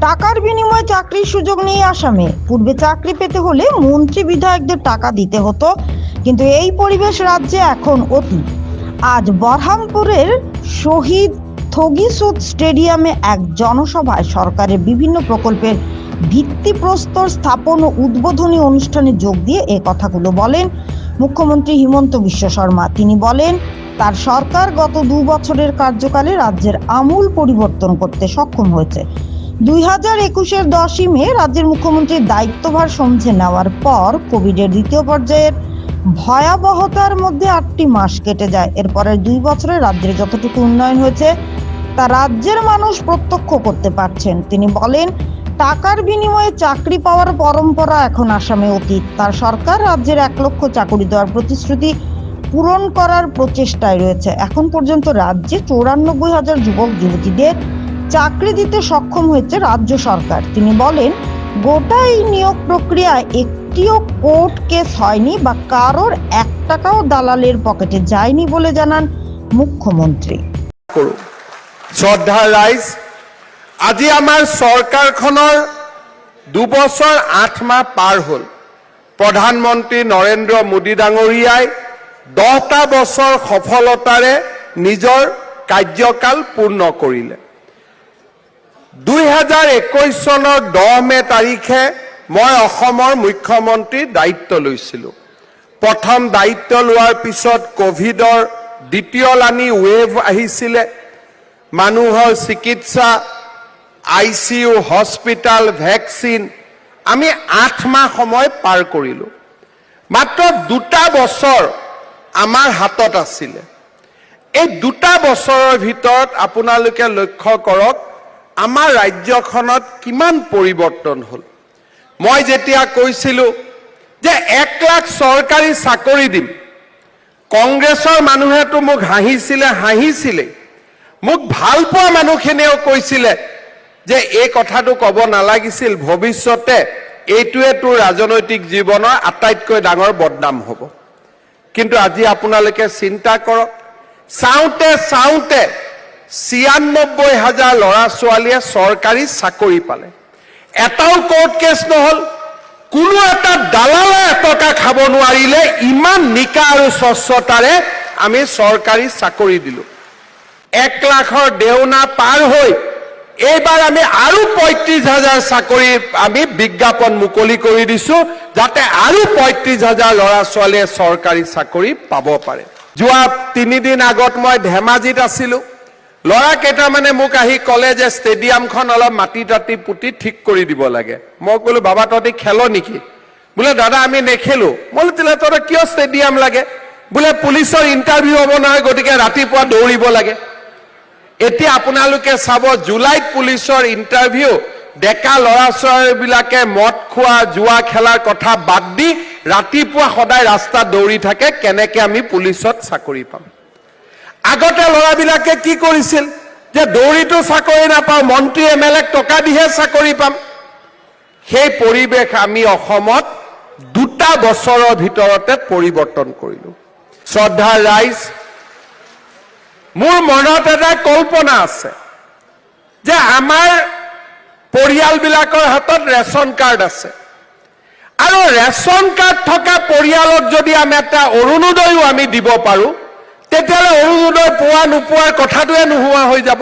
টাকার বিনিময়ে চাকরির সুযোগ নিয়ে আসামে পূর্বে চাকরি পেতে হলে মন্ত্রী বিধায়কদের টাকা দিতে হতো, কিন্তু এই পরিবেশ রাজ্যে এখন অতীত। আজ বরহামপুরের শহীদ থগিসোদ স্টেডিয়ামে এক জনসভায় সরকারের বিভিন্ন প্রকল্পের ভিত্তিপ্রস্তর স্থাপন ও উদ্বোধনী অনুষ্ঠানে যোগ দিয়ে এই কথাগুলো বলেন মুখ্যমন্ত্রী হিমন্ত বিশ্ব শর্মা। তিনি বলেন, তার সরকার গত 2 বছরের কার্যকালে রাজ্যের আমূল পরিবর্তন করতে সক্ষম হয়েছে। 2021-এর 10ই মে রাজ্যের মুখ্যমন্ত্রীর দায়িত্বভার সমঝে নেওয়ার পর কোভিডের দ্বিতীয় পর্যায়ের ভয়াবহতার মধ্যে 8টি মাস কেটে যায়। এরপরের 2 বছরে রাজ্যের যতটুকু উন্নয়ন হয়েছে তা রাজ্যের মানুষ প্রত্যক্ষ করতে পারছেন। তিনি বলেন, টাকার বিনিময়ে চাকরি পাওয়ার পরম্পরা এখন আসামে অতীত। তার সরকার রাজ্যের 1 লক্ষ চাকরি দেওয়ার প্রতিশ্রুতি পূরণ করার প্রচেষ্টায় রয়েছে। এখন পর্যন্ত রাজ্যে 94,000 যুবক যুবতীদের চাকরি দিতে সক্ষম হয়েছে রাজ্য সরকার। তিনি বলেন, গোটা এই নিয়োগ প্রক্রিয়ায় একটিও কোর্ট কেস হয়নি বা কারোর 1 টাকাও দালালের পকেটে যায়নি বলে জানান মুখ্যমন্ত্রী। শ্রদ্ধা রাইজ, আজি আমাৰ চৰকাৰখনৰ 2 বছৰ 8 মাহ পাৰ হ'ল। প্ৰধানমন্ত্ৰী নৰেন্দ্ৰ মোদী ডাঙৰীয়াই 10টা বছৰ সফলতাৰে নিজৰ কাৰ্যকাল পূৰ্ণ কৰিলে। 2021 চনৰ 10 মে তাৰিখে মই অসমৰ মুখ্যমন্ত্ৰীৰ দায়িত্ব লৈছিলোঁ। প্ৰথম দায়িত্ব লোৱাৰ পিছত কোভিডৰ দ্বিতীয় লানি ৱেভ আহিছিলে। মানুহৰ চিকিৎসা, ICU, হস্পিটাল, ভেকচিন আমি 8 মাহ সময় পাৰ কৰিলোঁ। মাত্ৰ 2টা বছৰ আমাৰ হাতত আছিলে। এই 2টা বছৰৰ ভিতৰত আপোনালোকে লক্ষ্য কৰক আমাৰ ৰাজ্যখনত কিমান পৰিৱৰ্তন হ'ল। মই যেতিয়া কৈছিলোঁ যে 1 লাখ চৰকাৰী চাকৰি দিম, কংগ্ৰেছৰ মানুহেতো মোক হাঁহিছিলে। মোক ভাল পোৱা মানুহখিনিয়েও কৈছিলে যে এই কথাটো ক'ব নালাগিছিল, ভৱিষ্যতে এইটোৱে তোৰ ৰাজনৈতিক জীৱনৰ আটাইতকৈ ডাঙৰ বদনাম হ'ব। কিন্তু আজি আপোনালোকে চিন্তা কৰক, চাওঁতে 96,000 ল'ৰা ছোৱালীয়ে চৰকাৰী চাকৰি পালে। এটাও কোৰ্ট কেছ নহ'ল, কোনো এটা দালালে এটকা খাব নোৱাৰিলে। ইমান নিকা আৰু স্বচ্ছতাৰে আমি চৰকাৰী চাকৰি দিলোঁ। 1 লাখৰ দেওনা পাৰ হৈ এইবাৰ আমি আৰু 35,000 চাকৰি আমি বিজ্ঞাপন মুকলি কৰি দিছোঁ, যাতে আৰু 35,000 ল'ৰা ছোৱালীয়ে চৰকাৰী চাকৰি পাব পাৰে। যোৱা 3 দিন আগত মই ধেমাজিত আছিলোঁ। ল'ৰা কেইটামানে মোক আহি ক'লে যে ষ্টেডিয়ামখন অলপ মাটি তাটি পুতি ঠিক কৰি দিব লাগে। মই ক'লো, বাবা তহঁতি খেল নেকি? বোলে দাদা আমি নেখেলোঁ। মই বোলো তেতিয়াহ'লে তহঁতৰ কিয় ষ্টেডিয়াম লাগে? বোলে পুলিচৰ ইণ্টাৰভিউ হ'ব নহয়, গতিকে ৰাতিপুৱা দৌৰিব লাগে। এতিয়া আপোনালোকে চাব, জুলাইত পুলিচৰ ইণ্টাৰভিউ, ডেকা ল'ৰা ছোৱালীবিলাকে মদ খোৱা, জুৱা খেলাৰ কথা বাদ দি ৰাতিপুৱা সদায় ৰাস্তাত দৌৰি থাকে, কেনেকৈ আমি পুলিচত চাকৰি পাম। আগতে ল'ৰাবিলাকে কি কৰিছিল যে দৌৰিটো চাকৰি নাপাওঁ, মন্ত্ৰী MLA টকা দিহে চাকৰি পাম। সেই পৰিৱেশ আমি অসমত 2টা বছৰৰ ভিতৰতে পৰিৱৰ্তন কৰিলোঁ। শ্ৰদ্ধা ৰাইজ, মোৰ মনত এটা কল্পনা আছে যে আমাৰ পৰিয়ালবিলাকৰ হাতত ৰেচন কাৰ্ড আছে, আৰু ৰেচন কাৰ্ড থকা পৰিয়ালক যদি আমি এটা অৰুণোদয়ো আমি দিব পাৰোঁ, তেতিয়াহ'লে অৰুণোদয় পোৱা নোপোৱাৰ কথাটোৱে নোহোৱা হৈ যাব।